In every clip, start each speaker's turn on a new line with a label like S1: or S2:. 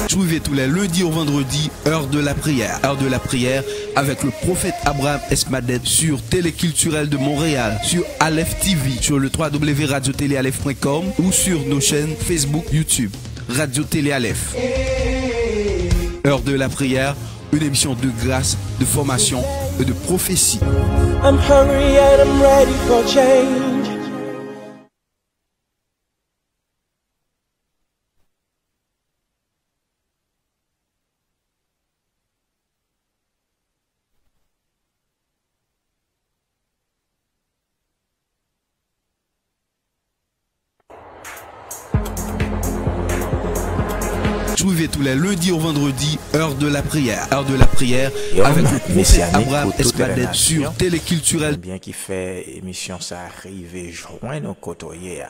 S1: Trouvez tous les lundis au vendredi, heure de la prière. Heure de la prière avec le prophète Abraham Esmadet sur Téléculturel de Montréal, sur Aleph TV, sur le www.radiotéléaleph.com ou sur nos chaînes Facebook, YouTube. Radio Télé Aleph. Heure de la prière, une émission de grâce, de formation et de prophétie.
S2: I'm hungry and I'm ready for change.
S1: Trouvez tous les lundis au vendredi, heure de la prière. Heure de la prière avec le prophète Abraham Esmadet sur Téléculturel.
S3: Bien qui fait émission ça arrive joint nos côtoyers.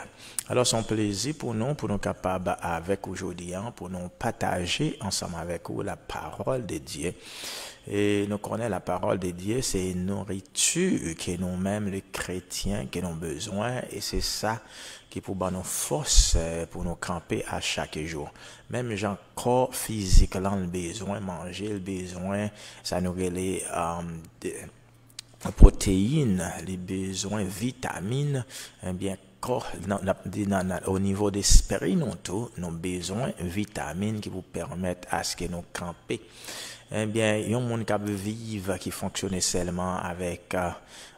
S3: Alors c'est un plaisir pour nous capables avec aujourd'hui pour nous partager ensemble avec vous la parole de Dieu. Et nous connaissons la parole de Dieu, c'est une nourriture que nous-mêmes les chrétiens que nous avons besoin et c'est ça qui pour nous force pour nous camper à chaque jour. Même gens corps physique là le besoin manger, le besoin ça nous relève protéines, les besoins vitamines, bien au niveau des l'esprit nous tous nos besoins vitamines qui vous permettent à ce que nous camper. Eh bien, il y a un monde qui vivre qui fonctionne seulement avec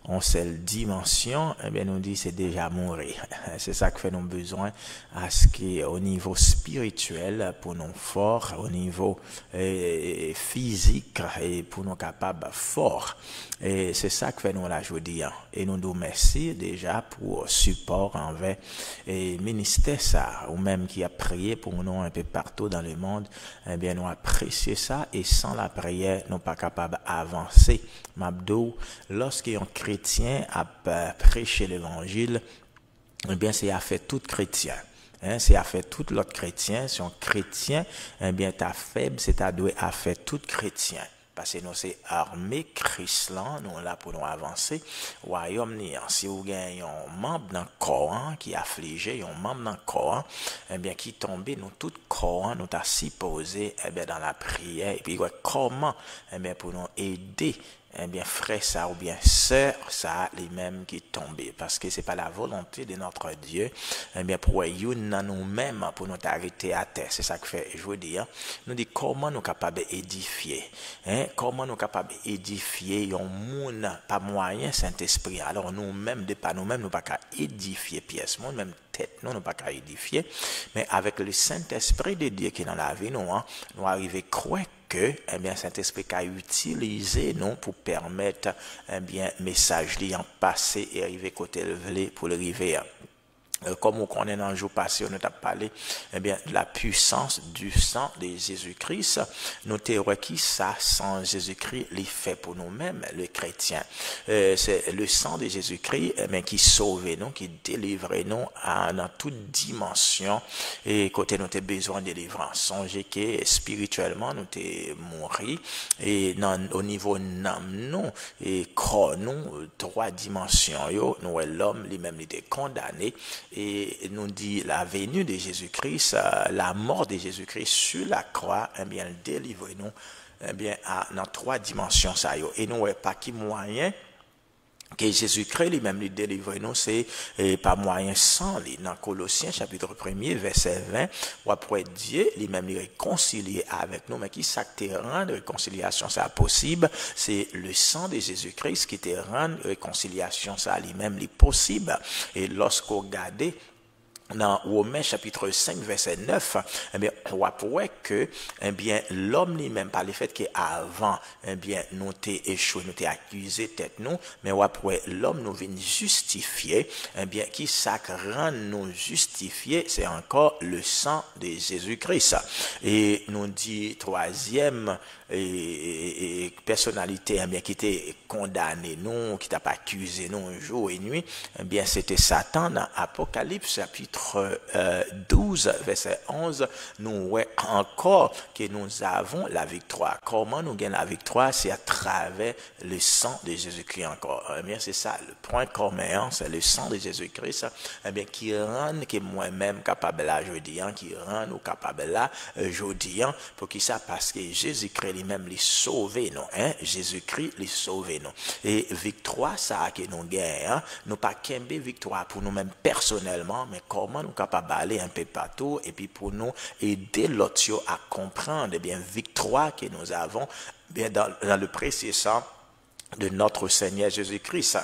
S3: une seule dimension, eh bien, nous dit c'est déjà mourir. C'est ça que fait nos besoins à ce qui est au niveau spirituel pour nous forts, au niveau physique et pour nous capables forts. Et c'est ça que fait nous la journée. Et nous nous merci déjà pour support envers et ministère ça, ou même qui a prié pour nous un peu partout dans le monde. Eh bien, nous apprécions ça et sans la prière, nous pas capables d'avancer. Mabdou, lorsqu'un chrétien a prêché l'évangile, eh bien, c'est à fait tout chrétien. C'est à fait tout l'autre chrétien. Si un chrétien, eh bien, t'as faible, c'est à doué à fait tout chrétien. Parce que nous, c'est armé Christ là, nous là pour nous avancer. Royaume ni, si vous gagnez un membre dans le corps qui est affligé, un membre dans le corps, eh bien, qui tombe, nous, tout corps, nous t'a supposé, eh bien, dans la prière. Et puis, comment, eh bien, pour nous aider, eh bien, frère ça ou bien sœur ça, les mêmes qui tombent. Parce que c'est pas la volonté de notre Dieu, eh bien, pour nous-mêmes, pour nous arrêter à terre. C'est ça que fait, je veux dire, nous dit comment nous capables d'édifier, comment nous capables d'édifier un monde, pas moyen Saint-Esprit. Alors, nous-mêmes, de pas nous-mêmes, nous pas qu'à édifier pièce, monde, même tête, nous pas qu'à édifier, mais avec le Saint-Esprit de Dieu qui est dans la vie, nous arriver croire que, eh bien, Saint-Esprit a utilisé nous pour permettre, eh bien, message en passer et arriver côté levé pour arriver. Comme on connaît dans le jour passé, on a parlé, eh bien, de la puissance du sang de Jésus-Christ. Nous t'avons qui ça, sans Jésus-Christ, les fait pour nous-mêmes, les chrétiens. C'est le sang de Jésus-Christ, eh bien, qui sauve nous, qui délivre nous dans toute dimension. Et côté nous t'avons besoin de délivrance. Songez que spirituellement, nous t'avons mouru. Et au niveau n'âme, nous, et corps, nous, 3 dimensions, nous, l'homme, lui-même, il était condamné. Et nous dit la venue de Jésus-Christ, la mort de Jésus-Christ sur la croix, eh bien, délivre-nous, eh bien, dans 3 dimensions, ça y est. Et nous, pas qui moyen que Jésus-Christ lui-même lui délivre nous, c'est par moyen sans lui. Dans Colossiens chapitre 1er, verset 20, ou après Dieu lui-même lui réconcilier avec nous, mais qui ça te rend réconciliation ça possible, c'est le sang de Jésus-Christ qui te rend réconciliation ça lui-même lui possible. Et lorsqu'on regarde dans Romains chapitre 5 verset 9, eh bien, on voit que, eh bien, l'homme lui-même, par le fait qu'avant, eh bien, nous t'es échoué, nous t'es accusé tête nous, mais on voit l'homme nous vient justifier, eh bien, qui ça rend nous justifier, c'est encore le sang de Jésus-Christ. Et nous dit troisième, et personnalité, eh bien, qui était condamné nous, qui t'a pas accusé nous jour et nuit, eh bien, c'était Satan dans Apocalypse chapitre chapitre 12, verset 11, nous voyons encore que nous avons la victoire. Comment nous gagnons la victoire? C'est à travers le sang de Jésus-Christ encore. Eh bien, c'est ça, le point commun, c'est le sang de Jésus-Christ, eh bien, qui rend que moi-même capable là, je dis, qui rend nous capable là, je dis, pour qui ça? Parce que Jésus-Christ lui-même les sauvé, non, Jésus-Christ les sauvé, non. Et victoire, ça, que nous gagnons, nous pas qu'un victoire pour nous-mêmes personnellement, mais comment nous capables d'aller un peu partout et puis pour nous aider l'autre à comprendre, eh bien, victoire que nous avons, bien, dans le précieux sang de notre Seigneur Jésus-Christ.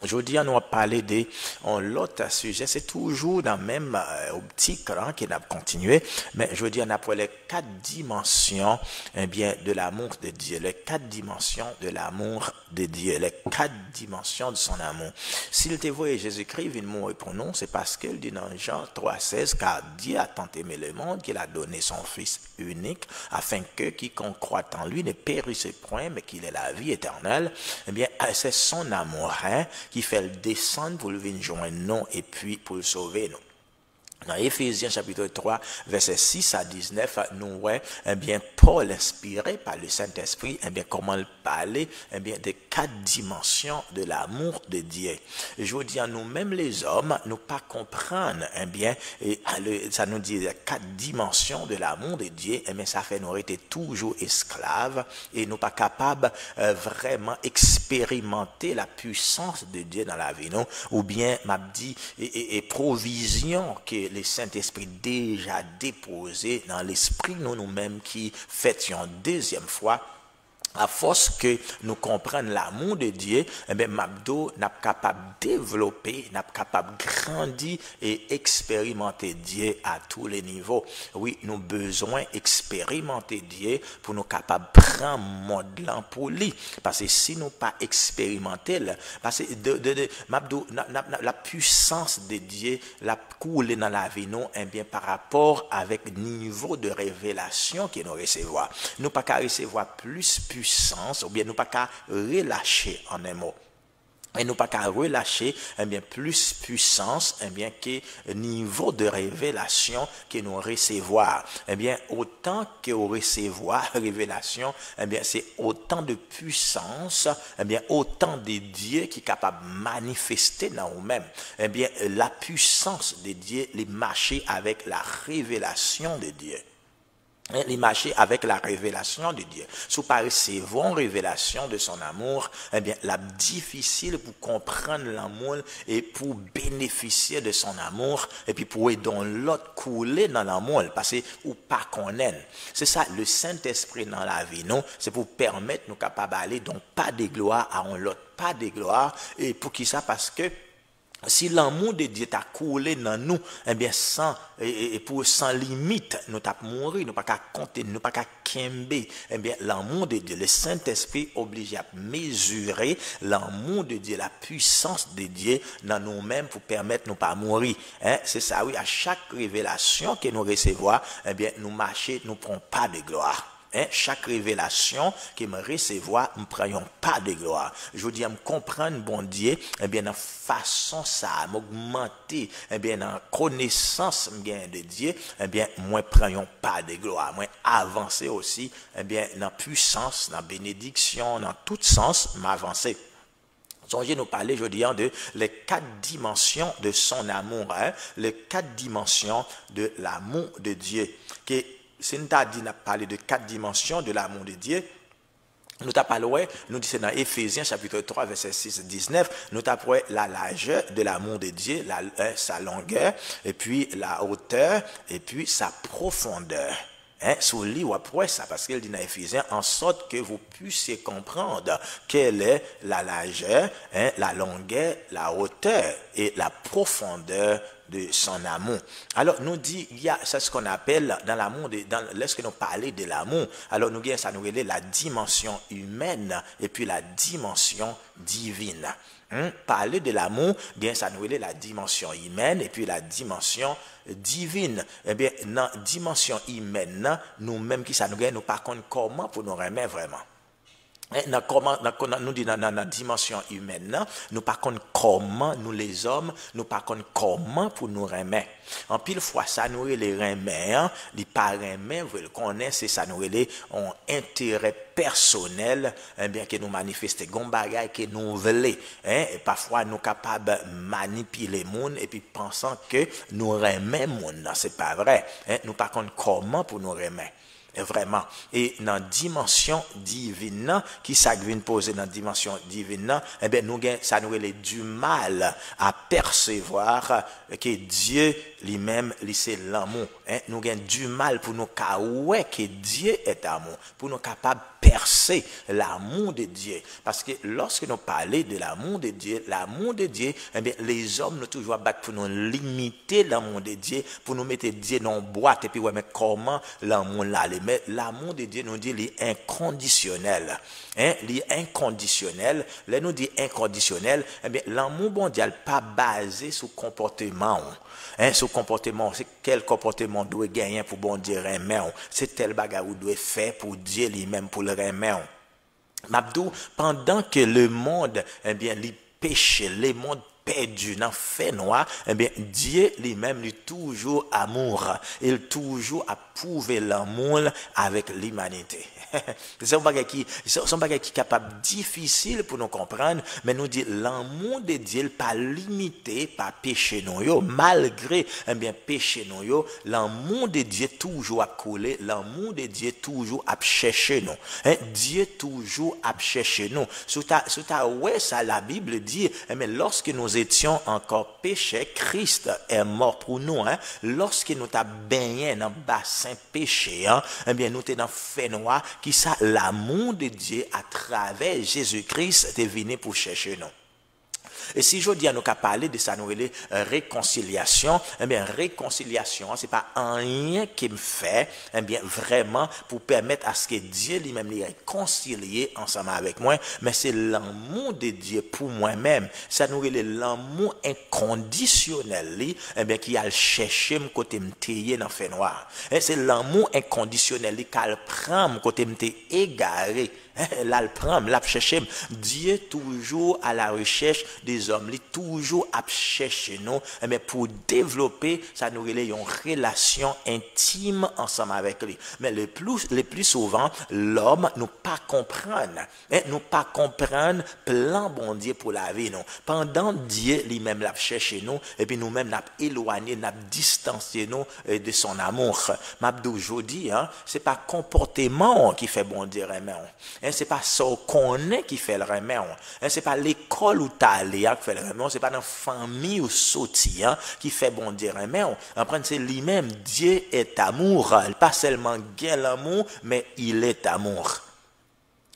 S3: Aujourd'hui, on va parler de l'autre sujet. C'est toujours dans la même optique qu'on a continué. Mais aujourd'hui, on a pour les 4 dimensions eh bien, de l'amour de Dieu. Les 4 dimensions de l'amour de Dieu. Les 4 dimensions de son amour. S'il te voit Jésus-Christ vient mourir pour nous, c'est parce qu'il dit dans Jean 3,16, car Dieu a tant aimé le monde qu'il a donné son Fils unique, afin que quiconque croit en lui ne périsse point, mais qu'il ait la vie éternelle. Eh bien, c'est son amour, qui fait le descendre pour le venir joindre nous et puis pour le sauver nous. Dans Éphésiens chapitre 3, versets 6 à 19, nous voyons, eh bien, Paul, inspiré par le Saint-Esprit, eh bien, comment il parlait, eh bien, des 4 dimensions de l'amour de Dieu. Et je vous dis à nous-mêmes les hommes, nous pas comprendre, eh bien, et ça nous dit les 4 dimensions de l'amour de Dieu, eh bien, ça fait nous être toujours esclaves et nous pas capables vraiment expérimenter la puissance de Dieu dans la vie, non? Ou bien, m'a dit, et provision que le Saint-Esprit déjà déposé dans l'esprit nous-mêmes qui fêtions deuxième fois. À force que nous comprenions l'amour de Dieu, eh bien, Mabdo n'a pas capable de développer, n'a pas capable de grandir et expérimenter Dieu à tous les niveaux. Oui, nous avons besoin d'expérimenter Dieu pour nous capables de prendre mode pour lui. Parce que si nous pas expérimenter, parce que Mabdo, la puissance de Dieu, la coule dans la vie, nous, eh bien, par rapport avec le niveau de révélation que nous recevons. Nous pas qu'à recevoir plus puissance, ou bien nous pas qu'à relâcher en un mot. Et nous pas qu'à relâcher, eh bien, plus puissance, eh bien, que niveau de révélation que nous recevons. Eh bien, autant que nous recevons révélation, eh bien, c'est autant de puissance, eh bien, autant de Dieu qui est capable de manifester dans nous-mêmes. Eh bien, la puissance de Dieu, les marcher avec la révélation de Dieu. Les marcher avec la révélation de Dieu. Si vous ne recevez révélation de son amour, eh bien, la difficile pour comprendre l'amour et pour bénéficier de son amour et puis pour aider l'autre couler dans l'amour parce que ou pas connaître. C'est ça, le Saint-Esprit dans la vie, non? C'est pour permettre nous capables d'aller donc pas de gloire à l'autre, pas de gloire. Et pour qui ça? Parce que si l'amour de Dieu t'a coulé dans nous, eh bien, sans limite, nous t'a mourir, nous pas qu'à compter, nous pas qu'à kembe, eh bien, l'amour de Dieu, le Saint-Esprit obligé à mesurer l'amour de Dieu, la puissance de Dieu dans nous-mêmes pour permettre nous pas mourir. C'est ça, oui, à chaque révélation que nous recevons, eh bien, nous marcher, nous prenons pas de gloire. Chaque révélation que me recevoir, nous ne prenons pas de gloire. Je veux dire, me comprendre bon Dieu, eh bien, dans façon ça, m'augmenter, eh bien, dans connaissance de Dieu, eh bien, moi, prenons pas de gloire. Moi, avancer aussi, eh bien, dans puissance, dans bénédiction, dans tout sens, m'avancer. Songez nous parler, je dis, de les 4 dimensions de son amour, les 4 dimensions de l'amour de Dieu. Que, si nous avons parlé de 4 dimensions de l'amour de Dieu, nous avons parlé, nous disons dans Éphésiens chapitre 3, verset 6 à 19, nous avons parlé la largeur de l'amour de Dieu, sa longueur, et puis la hauteur, et puis sa profondeur. Sous lit ou après ça, parce qu'il dit dans Éphésiens, en sorte que vous puissiez comprendre quelle est la largeur, la longueur, la hauteur et la profondeur de son amour. Alors, nous dit, il y a, c'est ce qu'on appelle dans l'amour, lorsque nous parlons de l'amour, alors nous, ça nous relève la dimension humaine et puis la dimension divine. Parler de l'amour, bien, ça nous relève la dimension humaine et puis la dimension divine. Eh bien, dans la dimension humaine, nous-mêmes qui ça nous gagne, nous par contre, comment pour nous remettre vraiment? Nous dit dans la dimension humaine, nous par contre comment nous les hommes, nous par contre comment pour nous remettre. En pile fois ça nous les remet, les pas remet, vous le connaissez, c'est ça nous les ont intérêt personnel, bien que nous manifester gon bagay que nous voulons, et parfois nous capables manipuler monde et puis pensant que nous remet monde, c'est pas vrai. Nous par contre comment pour nous remettre. Vraiment. Et dans la dimension divine, qui ça vient poser dans la dimension divine, eh bien, ça nous a du mal à percevoir que Dieu lui-même, c'est l'amour. Nous avons du mal pour nous ouais que Dieu est amour, pour nous capables de percer l'amour de Dieu. Parce que lorsque nous parlons de l'amour de Dieu, eh bien, les hommes nous toujours battent pour nous limiter l'amour de Dieu, pour nous mettre Dieu dans une boîte, et puis ouais, mais comment l'amour là? Mais l'amour de Dieu nous dit il est inconditionnel. Il est inconditionnel. Là, nous dit inconditionnel, eh bien, l'amour mondial pas basé sur comportement. Sur comportement, c'est quel comportement doit gagner pour bon Dieu aimer. C'est tel bagage ou doit faire pour Dieu lui-même pour le aimer. Mabdou, pendant que le monde, eh bien, les péchés, le monde perdu dans fait noir, eh bien, Dieu lui-même, lui toujours amour. Il toujours a prouvé l'amour avec l'humanité. C'est un bagage qui est capable difficile pour nous comprendre, mais nous dit l'amour de Dieu pas limité par péché nous yo, malgré eh bien péché nous yo, l'amour de Dieu toujours a collé, l'amour de Dieu toujours a cherché nous. Dieu toujours a cherché nous. Sous ta ouais ça la Bible dit, mais lorsque nous étions encore péchés, Christ est mort pour nous. Lorsque nous t'a baigné dans bassin péché, eh bien nous t'es dans fait noir. Qui ça l'amour de Dieu à travers Jésus-Christ est venu pour chercher nous. Et si je dis à nous qu'à parler de ça, nous réconciliation, eh bien, réconciliation, c'est pas rien qui me fait, eh bien, vraiment, pour permettre à ce que Dieu lui-même les réconcilie ensemble avec moi, mais c'est l'amour de Dieu pour moi-même. Ça nous est l'amour inconditionnel, eh bien, qui a cherché me côté me tailler dans fait noir. C'est l'amour inconditionnel qui a prend me côté me égaré. Là, le prend, l'a chercher. Dieu toujours à la recherche des hommes, il toujours à chercher nous, mais pour développer, ça nous relève une relation intime ensemble avec lui. Mais le plus souvent, l'homme nous pas comprendre, nous pas comprendre plan bon Dieu pour la vie nous. Pendant Dieu lui-même l'a cherché nous, et puis nous-mêmes n'a éloigné, n'a distancié nous de son amour. M'abdou jodi, c'est pas comportement qui fait bon Dieu aimer. C'est pas ça qu'on est qui fait le remède. C'est pas l'école où tu as allé qui fait le remède. C'est pas dans la famille ou sorti qui fait bon Dieu remède. Après, c'est lui-même. Dieu est amour. Il pas seulement gain l'amour, mais il est amour.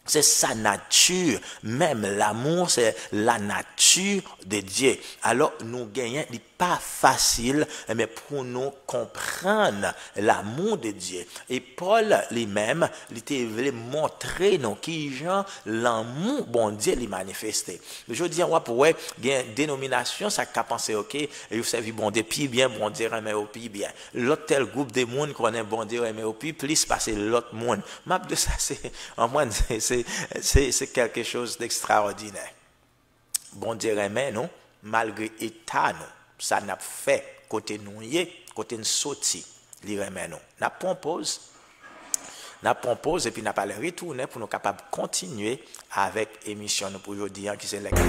S3: C'est sa nature. Même l'amour, c'est la nature de Dieu. Alors, nous gagnons, il n'est pas facile, mais pour nous comprendre l'amour de Dieu. Et Paul lui-même, il voulait montrer nous qui genre l'amour bon Dieu lui manifesté. Je veux dire, pour il y a une dénomination, ça qu'a pensé, ok, et vous savez, bon Dieu, puis bien, bon Dieu, mais au puis bien. L'autre tel groupe de monde connaît bon Dieu, mais au puis plus passer l'autre monde. Map de ça, c'est, en moins, c'est quelque chose d'extraordinaire. Bon Dieu remet nous, malgré l'état nous, ça n'a fait côté nous côté nous sorti, il remet nous. N'a pompose et puis n'a pas le retourner pour nous capables de continuer avec l'émission pour aujourd'hui qui c'est l'école.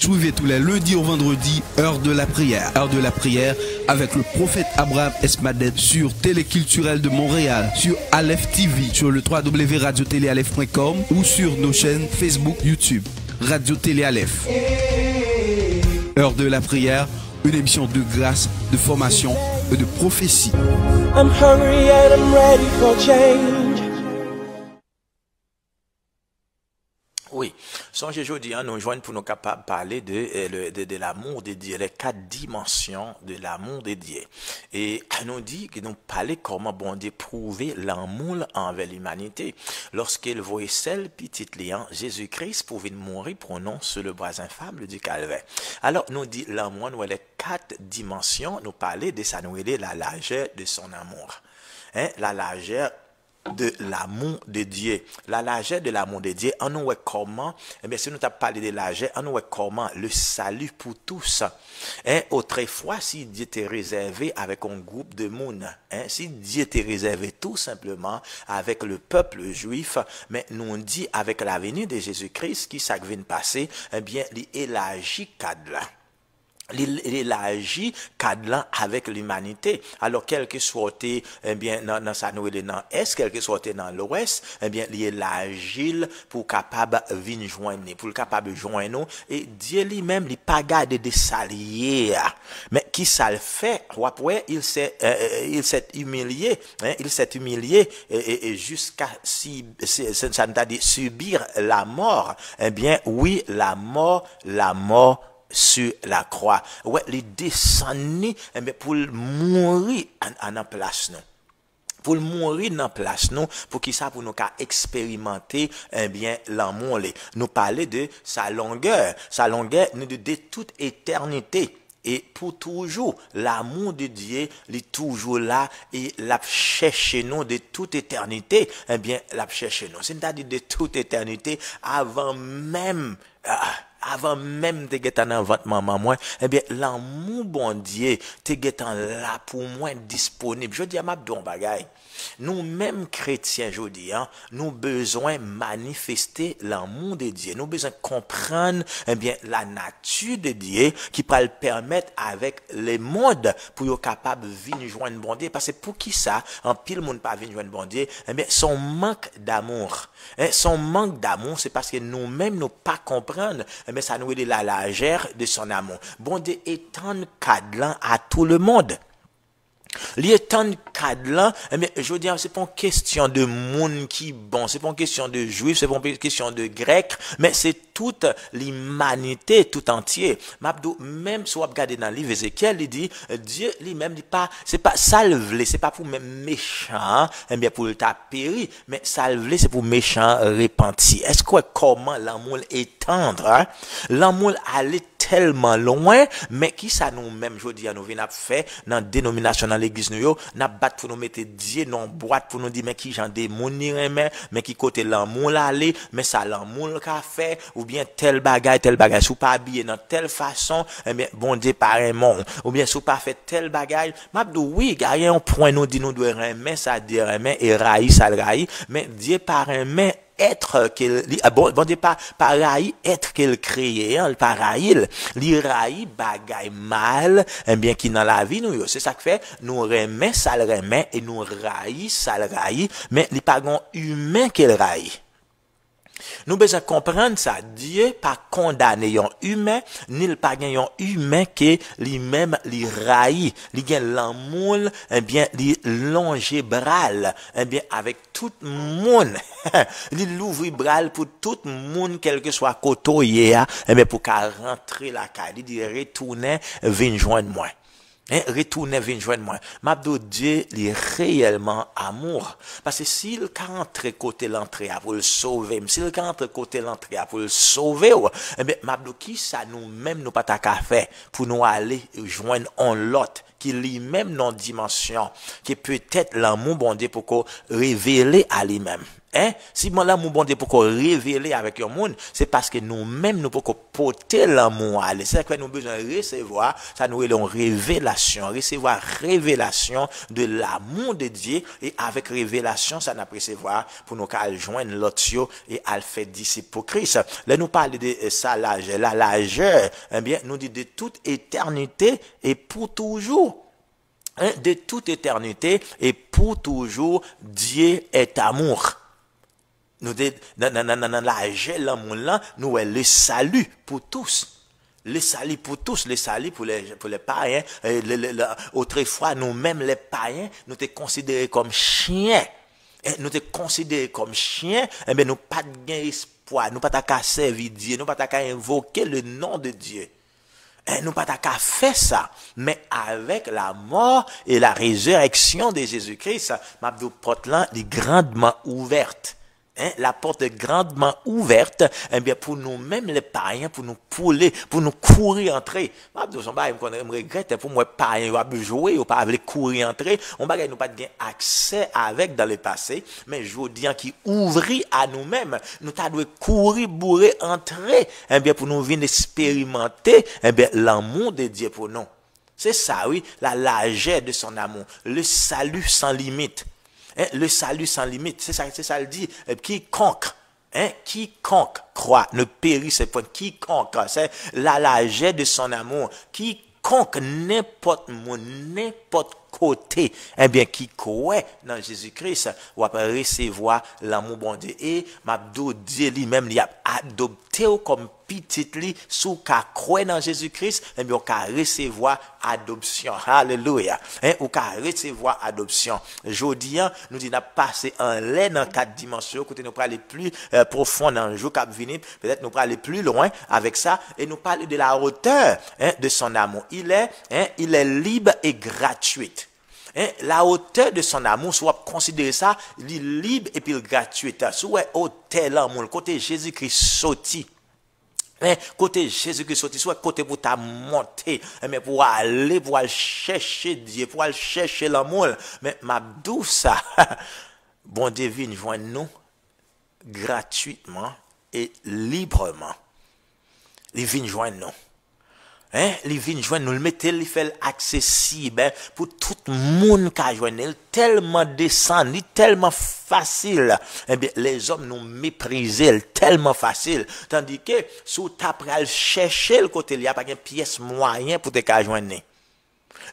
S1: Suivez tous les lundis au vendredi, heure de la prière. Heure de la prière avec le prophète Abraham Esmaded sur Téléculturel de Montréal, sur Aleph TV, sur le www.radiotéléaleph.com ou sur nos chaînes Facebook, YouTube. Radio Télé Aleph. Heure de la prière, une émission de grâce, de formation et de prophétie.
S2: I'm hungry and I'm ready for change.
S3: Oui, songez aujourd'hui, nous joignons pour nous capables de parler de l'amour de Dieu, les 4 dimensions de l'amour de Dieu. Et nous dit que nous parlons comment bon Dieu prouver l'amour envers l'humanité. Lorsqu'il voyait celle petite liant, Jésus-Christ pouvait mourir pour nous sur le bois infâme du calvaire. Alors nous dit l'amour, nous les 4 dimensions, nous parler de ça, nous aider la largeur de son amour. La largeur de l'amour de Dieu. La largeur de l'amour de Dieu, on nous voit comment, eh bien, si nous t'avons parlé de largeur, on nous voit comment le salut pour tous. Autrefois, si Dieu était réservé avec un groupe de monde, si Dieu était réservé tout simplement avec le peuple juif, mais nous on dit avec la venue de Jésus-Christ, qui ça vient de passer, eh bien, il élargit cadre là. Il élargit cadre avec l'humanité. Alors, quel que soit, eh bien, dans sa nouvelle dans l'Est, quel que soit dans l'Ouest, eh bien, il élargit pour capable venir joindre, pour capable joindre, et Dieu lui-même, il pas garder des saliers. Mais qui ça le fait? Après, il s'est humilié, il s'est humilié, et jusqu'à ça nous a dit subir la mort. Eh bien, oui, la mort, sur la croix. Ouais, il descend pour mourir en place nous. Pour mourir dans place nous, pour qui ça pour nous expérimenter eh bien l'amour. Nous parler de sa longueur nous de toute éternité. Et pour toujours, l'amour de Dieu, il est toujours là et l'a cherché nous de toute éternité. Eh bien, l'a cherché nous. C'est-à-dire de toute éternité avant même de guetan dans votre maman moi, eh bien, l'amour bon Dieu, te guetan là pour moi disponible. Je dis à ma don bagay. Nous mêmes chrétiens, je dis, nous besoin manifester l'amour de Dieu. Nous besoin comprendre, eh bien, la nature de Dieu qui peut le permettre avec les mondes pour être capable de venir joindre bon Dieu. Parce que pour qui ça, en pile monde pas venir joindre bon Dieu, eh bien, son manque d'amour. Son manque d'amour, c'est parce que nous-mêmes, nous pas comprendre, mais ça nous est la largeur de son amour. Bon Dieu étend cadre à tout le monde. L'étend cadre, mais je veux dire, c'est pas une question de monde qui bon, c'est pas une question de juif, c'est pas une question de grec, mais c'est toute l'humanité tout entier. Mabdou, même si vous regardez dans le livre Ézéchiel, il dit, Dieu lui-même dit pas, c'est pas salvé, c'est pas pour même méchant, eh bien, pour le péri, mais salvé, c'est pour méchant repenti. Est-ce que comment l'amour étendre, l'amour aller tellement loin, mais qui ça nous-mêmes, je dis, nous venons faire dans la dénomination dans l'église, nous battre pour nous mettre Dieu dans boîte pour nous dire, mais qui j'en démonie, mais qui côté l'amour l'aller, mais ça l'amour qu'a fait, ou bien tel bagage, sous pas habillé dans telle façon, eh bien, bon Dieu, pareillement, ou bien sous pas fait tel bagage, m'abdou, oui, il y a un point, nous dit, nous devons aimer, ça dit aimer, et raï, ça le raï, mais Dieu pareillement, être qu'il bon Dieu pas raï être qu'il créé pas raïl li raï bagay mal eh bien qui dans la vie nous c'est ça que fait nous remet ça le remet et nous raï ça le raï mais li pas gon humain qu'il raï. Nous besoin comprendre ça. Dieu pas condamné un humain, ni le pas un humain qui lui-même li raï, li gen l'amour, eh bien li longe bral, eh bien avec tout monde. Li l'ouvre bral pour tout monde quel que soit côté eh bien pour qu'à rentrer la caille, il dit retourner vinn joindre moi. Retourner venir joindre moi. M'abdou Dieu, il est réellement amour. Parce que s'il rentre côté l'entrée pour le sauver, s'il rentre côté l'entrée pour le sauver, eh bien, m'abdou qui ça nous-mêmes nous pas ta faire pour nous aller joindre en l'autre qui lui-même dans dimension, qui peut-être l'amour bon Dieu pour qu'on révéler à lui-même. Si mon l'amour bon Dieu pour qu'on révéler avec le monde, c'est parce que nous-mêmes nous pour qu'on porter l'amour à lui. C'est que nous besoin recevoir, ça nous est une révélation, recevoir révélation de l'amour de Dieu et avec révélation, ça n'a recevoir pour nous qu'à joindre l'autre et à le faire disciple pour Christ. Là nous parle de ça la largeur, eh bien nous dit de toute éternité et pour toujours. De toute éternité et pour toujours, Dieu est amour. Nous dans la l'amour là, nous est le salut pour tous. Le salut pour tous, le salut pour les païens. Autrefois, nous-mêmes les païens, nous te considérés comme chiens. Nous te considérés comme chiens, eh bien nous pas de espoir, nous pas ta servir Dieu, nous pas ta invoquer le nom de Dieu. Nous pas qu'à faire ça, mais avec la mort et la résurrection de Jésus-Christ, Mabdou Portland est grandement ouverte. la porte grandement ouverte, eh bien, pour nous-mêmes, les païens, pour nous pouler, pour nous courir entrer. Je regrette, pour moi, païens, ils ont joué, ils n'ont pas courir entrer, on n'a pas de accès avec dans le passé, mais je vous dis qui ouvrit à nous-mêmes, nous devons courir, bourrer, entrer, eh bien, pour nous venir expérimenter, eh bien, l'amour de Dieu pour nous. C'est ça, oui, la largeur de son amour, le salut sans limite. Le salut sans limite, c'est ça le dit, quiconque croit, ne périsse point, quiconque, c'est la largeur de son amour, quiconque, n'importe côté, eh bien, qui croit dans Jésus-Christ, va recevoir l'amour bon Dieu. Et, Mabdou Dieu lui-même, il a adopté comme petit li, sous qu'à croire dans Jésus-Christ, eh bien, on peut recevoir adoption. Alléluia. On peut recevoir adoption. Jodi, nous disons, passer en l'air dans 4 dimensions, côté nous pour aller plus profond dans le jour qui venir, peut-être nous pour aller plus loin avec ça, et nous parler de la hauteur de son amour. Il est libre et gratuit. La hauteur de son amour, soit considérer ça, libre et puis gratuit. Soit hauteur l'amour, côté Jésus-Christ sorti. Côté Jésus-Christ sorti, soit côté pour ta monter, mais pour aller chercher Dieu, pour aller chercher l'amour. Mais ma douce, bon Dieu vient joindre nous gratuitement et librement. Il vient joindre nous. Les vignes joignent nous le mettez, il fait accessible pour tout le monde qui a joigné, tellement descend, tellement facile. Eh bien, les hommes nous méprisent, tellement facile. Tandis que, sous ta pral chercher le côté, il n'y a pas de pièce moyen pour te joindre.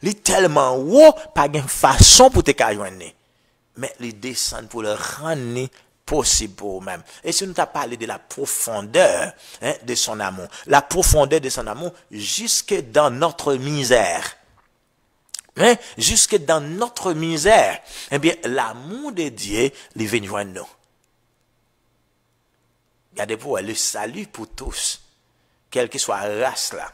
S3: Il est tellement haut, pas de façon pour te joindre. Mais il descend pour le rendre possible pour même. Et si nous t'as parlé de la profondeur de son amour, la profondeur de son amour jusque dans notre misère. Jusque dans notre misère, eh bien, l'amour de Dieu, il vient joindre nous. Regardez pour le salut pour tous, quelle que soit la race là.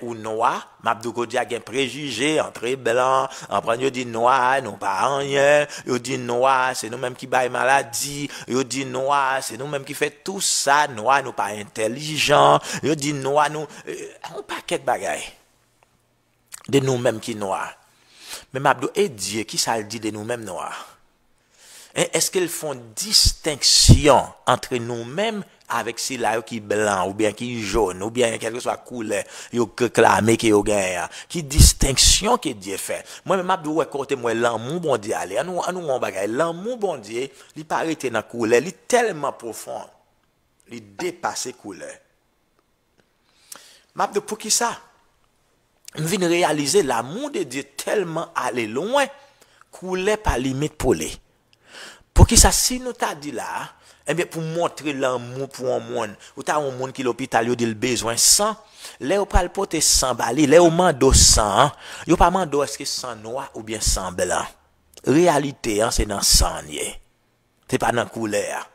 S3: Ou noir, Mabdou dit a un préjugé entre blanc, en prenant dit noir, non pas rien, yo dit noir, c'est nous-mêmes qui baille maladie, yo dit noir, c'est nous-mêmes qui fait tout ça, noir, nous pas intelligent, yo dit noir, nous, on paquet de bagaille. De nous-mêmes qui noirs. Mais Mabdou et Dieu, qui ça le dit de nous-mêmes noirs? Est-ce qu'ils font distinction entre nous-mêmes avec si là qui blanc ou bien qui jaune ou bien quelque soit couleur yo clamé que yo gagne qui distinction que Dieu fait moi même Abdou côté moi l'amour bon Dieu aller nous on bagaille l'amour bon Dieu il paraît dans couleur il tellement profond il dépasse couleur M'abdou pour qui ça nous vient réaliser l'amour de Dieu tellement aller loin couleur pas limite pour lui pour qui ça si nous t'a dit là eh bien, pour montrer l'amour pour un monde, ou t'as un monde qui l'hôpital, il a le besoin sang, là, ou pas le pote sang bali, là, ou mando sang, yo pas mando est-ce que sang noir ou bien sang blanc. Réalité, c'est dans sang, c'est pas dans couleur.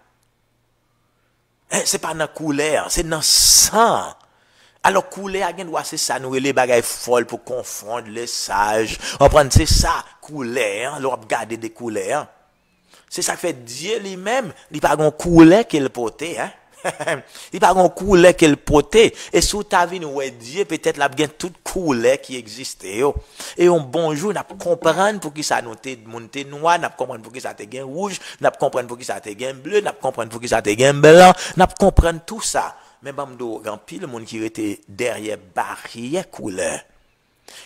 S3: C'est pas dans couleur, c'est dans sang. Alors, couleur, c'est ça, nous, les bagailles folles pour confondre les sages. On prend, c'est ça, couleur, on regarde des couleurs. C'est ça que fait Dieu lui-même, il pas gon couleur qu'il portait il pas gon couleur qu'il portait et sous ta vie nous Dieu peut-être la bien toute couleur qui existait yo. Et on bonjour n'a comprendre pour qui ça nous te monter noir, n'a comprendre pour qui ça te gain rouge, n'a comprendre pour qui ça te gain bleu, n'a comprendre pour qui ça te gain blanc, n'a comprendre tout ça. Mais bamdo grand pile monde qui était derrière barrière couleur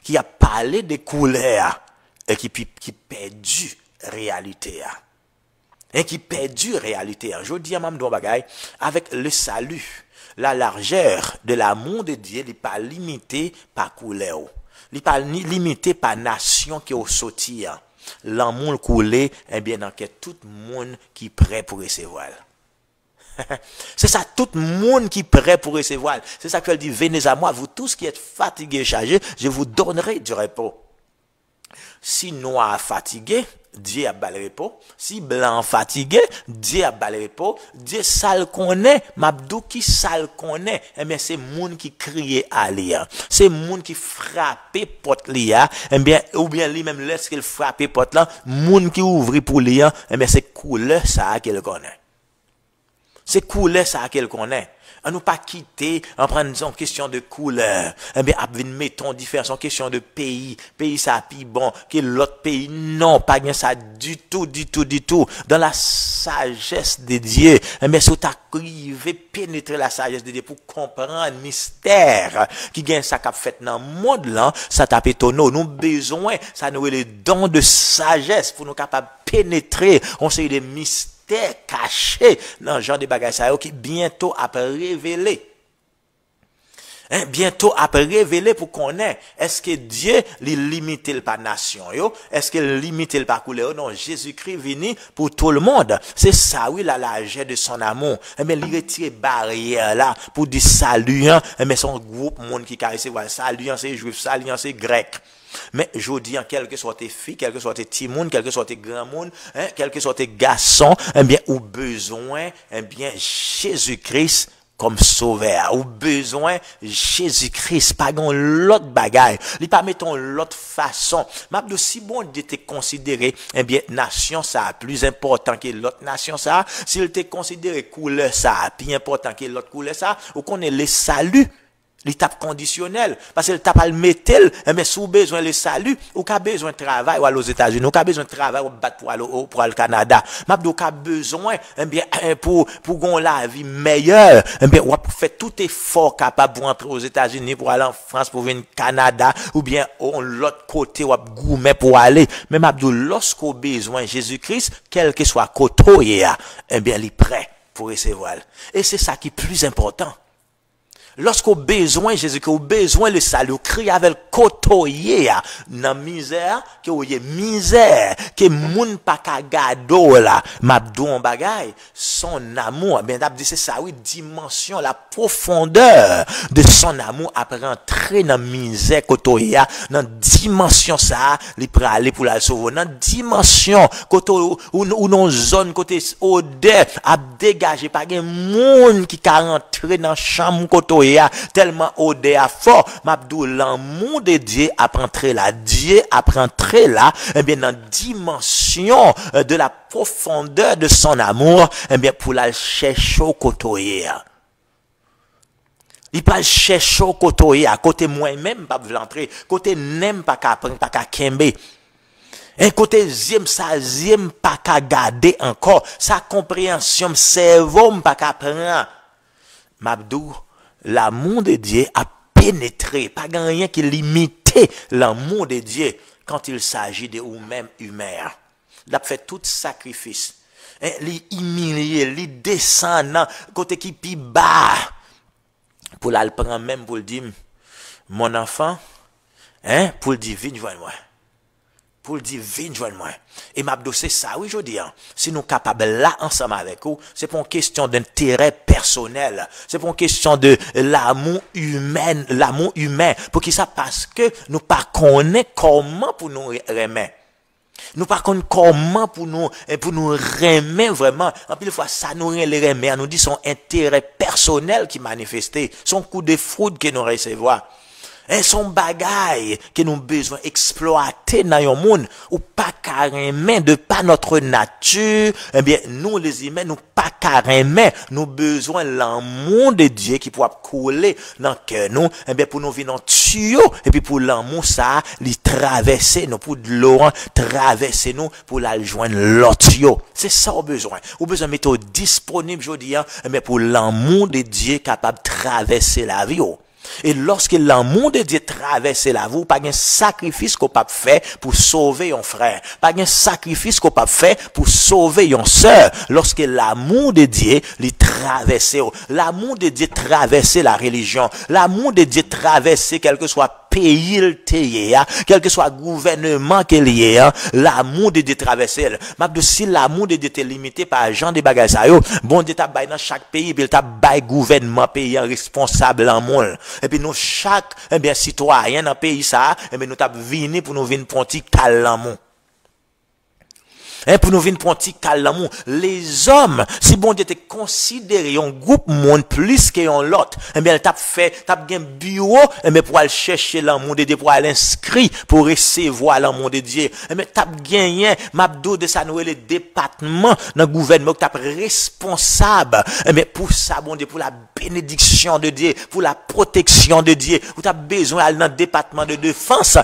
S3: qui a parlé de couleurs et qui perdu réalité et qui perdu réalité. Je dis à Mamdou Bagay, avec le salut, la largeur de l'amour de Dieu, il n'est pas limité par couleur. Il n'est pas limité par nation qui est au sorti. L'amour coulé, eh bien, dans tout le monde qui est prêt pour recevoir. C'est ça, tout le monde qui est prêt pour recevoir. C'est ça qu'elle dit, venez à moi, vous tous qui êtes fatigués et chargés, je vous donnerai du repos. Si noir fatigué, Dieu a bal repos. Si blanc fatigué, Dieu a bal repos. Dieu sale connaît, Mabdou qui sale connaît. Eh bien, c'est moun qui crie à l'ia. C'est moun qui frappe porte l'ia. Eh bien, ou bien lui-même laisse qu'il frappe porte là. Moun qui ouvre pour l'ia. Eh bien, c'est couleur ça qu'il connaît. C'est couleur ça qu'elle connaît. On nous pas quitter en prenant question de couleur. Eh bien, mettons différence en question de pays. Pays ça pi bon que l'autre pays. Non, pas bien ça du tout. Dans la sagesse de Dieu. Eh bien, si tu arrives pénétrer la sagesse de Dieu pour comprendre le mystère qui gagne ça qu'a fait dans le monde là, ça t'a étonné. Nous besoin, ça nous les dons de sagesse pour nous capables de pénétrer. On sait des mystères caché dans le genre de bagages qui bientôt après révélé. Bientôt après révélé pour qu'on ait, est-ce que Dieu li limite le pas nation yo? Est-ce qu'il limite le pas couleur? Non, Jésus-Christ venu pour tout le monde. C'est ça, oui, la largeur de son amour. Mais il retire barrière là pour dire salut, mais son groupe monde qui caresse, voilà, salut, c'est juif, salut, c'est grec. Mais je dis, quel que soit tes filles, quel que soit tes petits monde, quel que soit tes grands monde, quel que soit tes garçons, eh bien, ou besoin, eh bien, Jésus-Christ comme sauveur, ou besoin Jésus-Christ, pas gon l'autre bagaille, li pas mettons l'autre façon. M'abdou si bon Dieu te considéré, eh bien, nation ça plus important que l'autre nation ça, s'il te considéré couleur ça plus important que l'autre couleur ça, ou qu'on est le salut. L'étape conditionnelle, parce que l'étape à le mettre, mais sous besoin le salut, ou qu'a besoin de travail, ou aller aux États-Unis, ou qu'a besoin de travail, ou battre pour aller au Canada. M'abdou qu'a besoin, bien, pour gon la vie meilleure, bien, ou fait tout effort capable pour entrer aux États-Unis, pour aller en France, pour venir au Canada, ou bien, l'autre côté, ou gourmet pour aller. Mais m'abdou, lorsqu'on besoin Jésus-Christ, quel que soit côté, bien, il est prêt pour recevoir. Et c'est ça qui est plus important. Lorsqu'on besoin Jésus, qu'on besoin le salut, on crie avec le côtoyer, dans misère, que ou y misère, que moun pa ka gado là, m'abdou en bagay, son amour, ben d'ab dit c'est ça, oui, dimension, la profondeur de son amour, après entrer dans misère, côtoyer, dans dimension ça, li prêt aller pour la sauver, dans dimension, côté ou non zone, côté odeur, a dégager, pas gen moun qui ka rentrer dans chambre côtoyer, tellement odeur fort, m'abdou l'amour de Dieu apprendrait là, Dieu apprendrait là, eh bien dans dimension de la profondeur de son amour, eh bien pour la chercher au côté. Il pas chercher au côté, à côté moi-même pas l'entrer, côté n'aime pas qu'à prendre, pas qu'à kembe. Un côté ziem pas qu'à garder encore, sa compréhension cerveau pas qu'à prendre. M'abdou l'amour de Dieu a pénétré, pas rien qui limite l'amour de Dieu quand il s'agit de vous-même humain. Il a fait tout sacrifice. Il humilié, il descend côté qui pi bas. Pour la prendre même pour le dire, mon enfant, pour le dire, viens joindre-moi. Pour le dire, viens joindre-moi. Et m'abdou c'est ça, oui, je dis, si nous capables là, ensemble avec vous, c'est pas une question d'intérêt personnel, c'est pas une question de l'amour humain, pour qui ça, parce que nous pas connaît comment pour nous remettre. Nous par contre comment pour nous remettre vraiment. En plus fois ça nous remet, nous dit son intérêt personnel qui manifesté, son coup de foudre que nous recevons. Et son bagay que nous besoin exploiter dans le monde ou pas carrément de pas notre nature, eh bien nous les humains nous pas carrément nous besoin l'amour de Dieu qui pourra couler dans cœur nous, eh bien pour nous venir en tuyau et puis pour l'amour ça li traverser nous pour de l'eau traverser nous pour la joindre l'autre tuyau. C'est ça au besoin. Au besoin mettre disponible aujourd'hui, eh bien pour l'amour de Dieu capable de traverser la vie. Et lorsque l'amour de Dieu traverse la vie, pas un sacrifice qu'on peut faire pour sauver un frère, pas un sacrifice qu'on peut faire pour sauver une sœur. Lorsque l'amour de Dieu les traverse, l'amour de Dieu traverse la religion, l'amour de Dieu traverse quel que soit pays le pays, quel que soit gouvernement qu'il y ait, l'amour de Dieu traverse. M'abdou si l'amour de Dieu est limité par gens de bagages ça yo, bon Dieu t'a bail dans chaque pays, puis t'a bail gouvernement pays responsable en monde. Et puis nous chaque bien citoyen dans pays ça, et bien nous t'a vini pour nous venir ponti cal l'amour. Pour nous venir pour un petit l'amour. Les hommes, si bon Dieu te considéré un groupe monde plus qu'un l'autre, eh bien, t'as un bureau, pour aller chercher l'amour de Dieu, pour aller inscrire, pour recevoir l'amour de Dieu. Eh bien, t'as gagné, m'abdou de ça, nous, les départements dans le gouvernement, t'as responsable, pour ça, bon Dieu, pour la bénédiction de Dieu, pour la protection de Dieu, où t'as besoin d'aller dans le département de défense,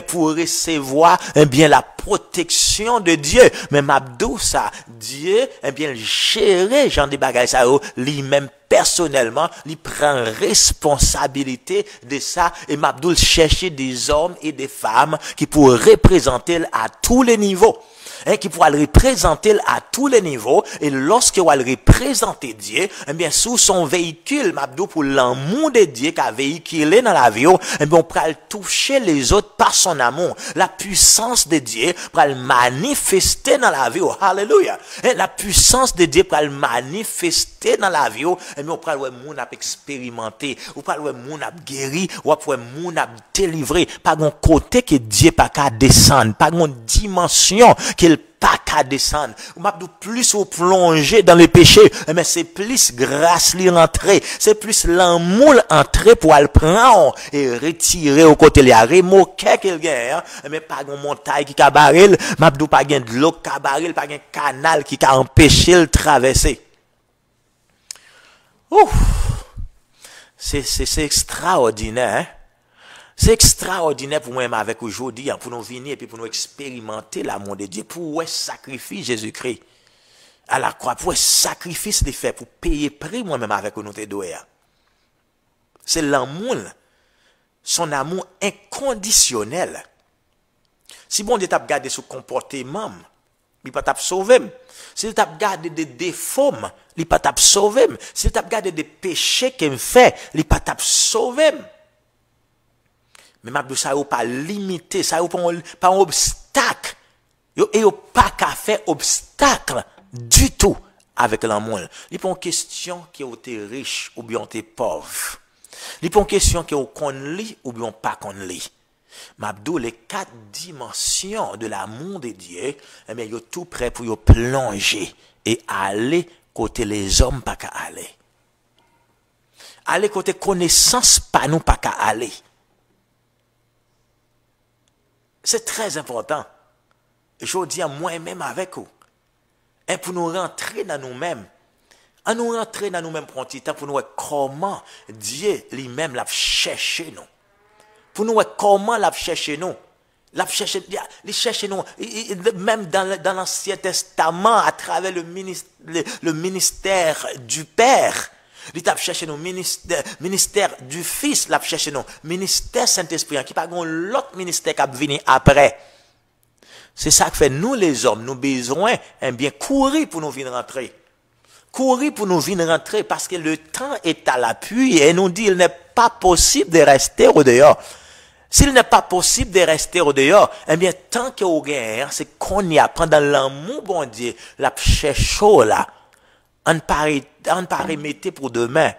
S3: pour recevoir, la protection de Dieu. Mais m'abdou ça, Dieu, gérer Jean des bagages ça, lui-même personnellement, il prend responsabilité de ça et m'abdou chercher des hommes et des femmes qui pourraient représenter à tous les niveaux. Qui pourra le représenter à tous les niveaux, et lorsque va le représenter Dieu, sous son véhicule, m'abdou pour l'amour de Dieu qu'a véhiculé dans la vie, on pourra toucher les autres par son amour. La puissance de Dieu pourra le manifester dans la vie, hallelujah. La puissance de Dieu pourra le manifester dans la vie, on pourra le monde a expérimenté, on pourra le monde a guéri, on pourra le monde a délivré, pas un côté que Dieu pas qu'à descendre, pas une dimension qu'il pas qu'à descendre. Ou m'abdou plus ou plonger dans le péché, mais c'est plus grâce li rentrer, c'est plus l'amour entrer pour le prendre et retirer au côté li a remoquer quelqu'un, mais pas une montagne qui ka baril, m'abdou pas gen de l'eau ka baril, pas un canal qui ka empêcher le traverser. Ouf. C'est extraordinaire, hein? C'est extraordinaire pour moi-même avec aujourd'hui, pour nous venir et puis pour nous expérimenter l'amour de Dieu, pour sacrifier Jésus-Christ à la croix, pour sacrifice de fait, pour payer prix moi-même avec nous te doué. C'est l'amour, son amour inconditionnel. Si bon Dieu t'a gardé son comportement, il pas t'a sauvé. Si t'a gardé des défauts, il pas t'a sauvé. Si t'a gardé des péchés qu'il me fait, il pas t'a sauvé. Mais m'abdou ça pas limité, ça pas un obstacle. Et pas qu'à faire obstacle du tout avec l'amour. Il pas une question qui est riche ou bien t'es pauvre. Il pas une question qui est connu ou bien pas connu. M'abdou les 4 dimensions de l'amour de Dieu, mais yo tout prêt pour yo plonger et aller côté les hommes pas qu'à aller. Aller côté connaissance pas nous pas qu'à aller. C'est très important. Je dis à moi-même avec vous. Et pour nous rentrer dans nous-mêmes. À nous rentrer dans nous-mêmes pour un petit temps, pour nous voir comment Dieu lui-même l'a cherché nous. Pour nous voir comment l'a cherché nous. L'a cherché nous. Même dans l'Ancien Testament, à travers le ministère du Père. Il t'a cherché nous ministère du Fils, l'a cherché nous ministère Saint-Esprit, qui pas l'autre ministère qui va venir après. C'est ça que fait nous les hommes, nous besoin courir pour nous venir rentrer. Courir pour nous venir rentrer parce que le temps est à l'appui et nous dit il n'est pas possible de rester au dehors. S'il n'est pas possible de rester au dehors, tant qu'on gagne, c'est qu'on y apprend dans l'amour bon Dieu, la cherche là. On ne pas remettre pour demain.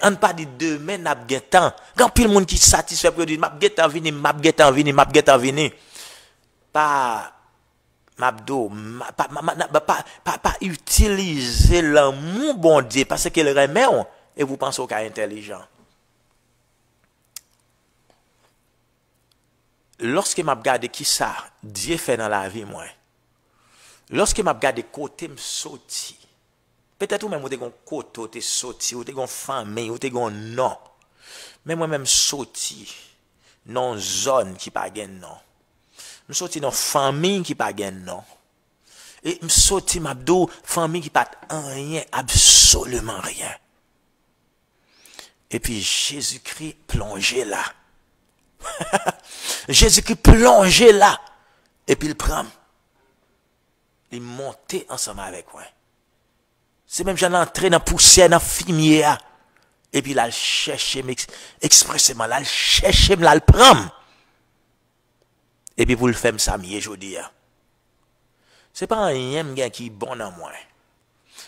S3: On ne pas dire demain n'a pas temps. Quand pile monde qui satisfait pour dire m'a vini. Pas m'abdo pas utiliser l'amour bon Dieu parce qu'il remet et vous pensez au cas intelligent. Lorsque m'a regardé qui ça Dieu fait dans la vie moi. Lorsque m'a regardé côté me sorti. Peut-être ou même ou te gon côté ou te sorti ou te gon famille ou te gon non. Mais moi même sorti non zone qui pas gain non. Me sorti dans famille qui pas gain non. Et me sorti m'abdou famille qui pas rien absolument rien. Et puis Jésus-Christ plongé là. Jésus-Christ plongé là. Et puis il prend. Il montait ensemble avec moi. C'est même j'en entré dans poussière, dans fumier. Et puis là, il cherche expressément, là, il cherche, là, il prend. Et puis pour le faire ça, je dis. C'est pas un yem qui est bon en moi.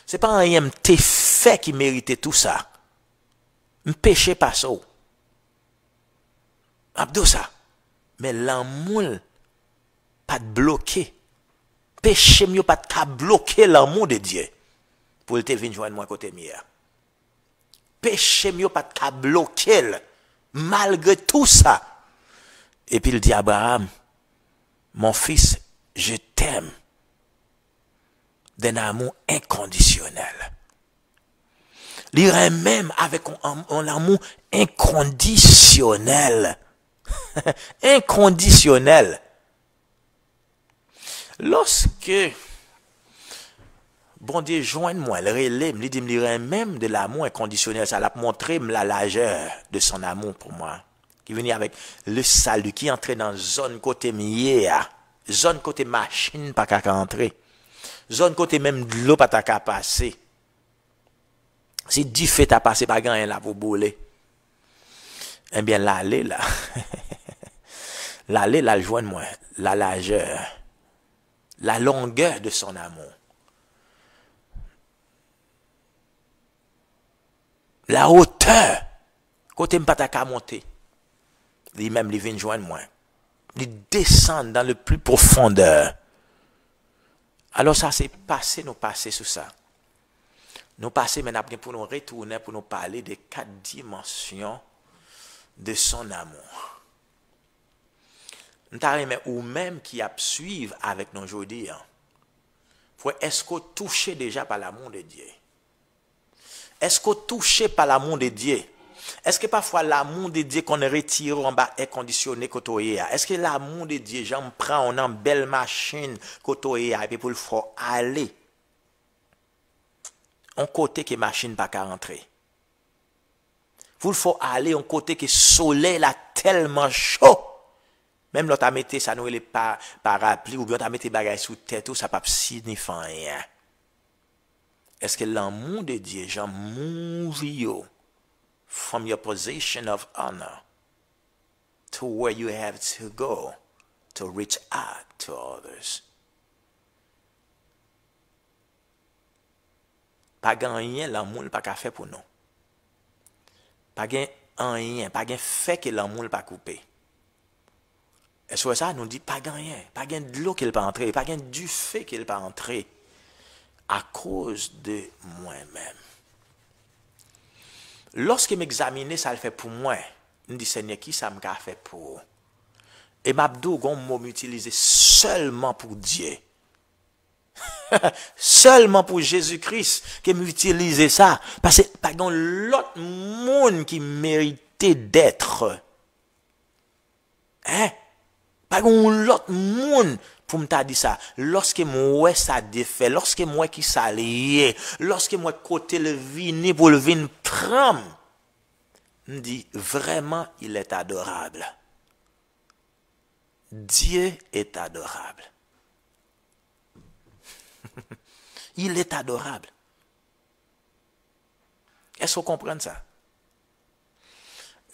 S3: C'est pas un yem t'es fait qui méritait tout ça. M'pêcher pas ça. Abdou ça. Mais l'amour, pas de bloqué. Péché mieux pas de bloquer l'amour de Dieu pour te venir joindre moi côté mieux. Péché mieux pas de bloquer malgré tout ça. Et puis il dit à Abraham, mon fils, je t'aime d'un amour inconditionnel. Il irait même avec un amour inconditionnel. Inconditionnel. Lorsque bon Dieu joigne-moi, il relève, il dit, il même de l'amour inconditionnel. Ça l'a montré la largeur de son amour pour moi. Qui venait avec le salut, qui entrait dans zone côté mière, zone côté machine pas qu'à entrer, zone côté même de l'eau pas qu'à passer. Si 10 fêtes à passer, pas grand là pour bouler. Eh bien, l'aller là, l'aller là, joigne-moi, la largeur, la longueur de son amour. La hauteur, côté m'pata qu'à monter. Lui-même, il vient joindre moi. Il descend dans le plus profondeur. Alors ça, c'est passé, nous passer sur ça. Nous passer maintenant pour nous retourner, pour nous parler des 4 dimensions de son amour. Nous t'arrêtons ou même qui a suivre avec nous aujourd'hui. Est-ce qu'on touché déjà par l'amour de Dieu? Est-ce qu'on touché par l'amour de Dieu? Est-ce que parfois l'amour de Dieu qu'on retire en bas est conditionné côté? Est-ce que l'amour de Dieu, j'en prends on en belle machine côté et puis pour le faire aller? On côté que machine pas qu'à rentrer. Pour le faire aller on côté que soleil là tellement chaud. Même l'autre a mis ça nous les parapluie ou bien t'as mis bagages sous tête tout ça pas signifie rien. Est-ce que l'amour de Dieu, j'en move you from your position of honor to where you have to go to reach out to others? Pas gagner l'amour pas qu'à faire pour nous. Pas gagner rien, pas gagner fait que l'amour pas coupé. Et sur ça nous dit pas gagner, pas gagner de l'eau qu'il pas entrer, pas gagner du feu qu'il pas entrer à cause de moi-même. Lorsque m'examiner ça le fait pour moi, me dit Seigneur qui ça m'a fait pour. Et m'abdou gon mot m'utiliser seulement pour Dieu. Seulement pour Jésus-Christ que m'utiliser ça parce que pas dans l'autre monde qui méritait d'être. Hein? Pas dans l'autre monde pour me dire ça, lorsque moi ça défait, lorsque moi qui ça lié, lorsque moi côté le vini pour le vin prendre, me dit vraiment il est adorable. Dieu est adorable. Il est adorable. Est-ce que vous comprenez ça?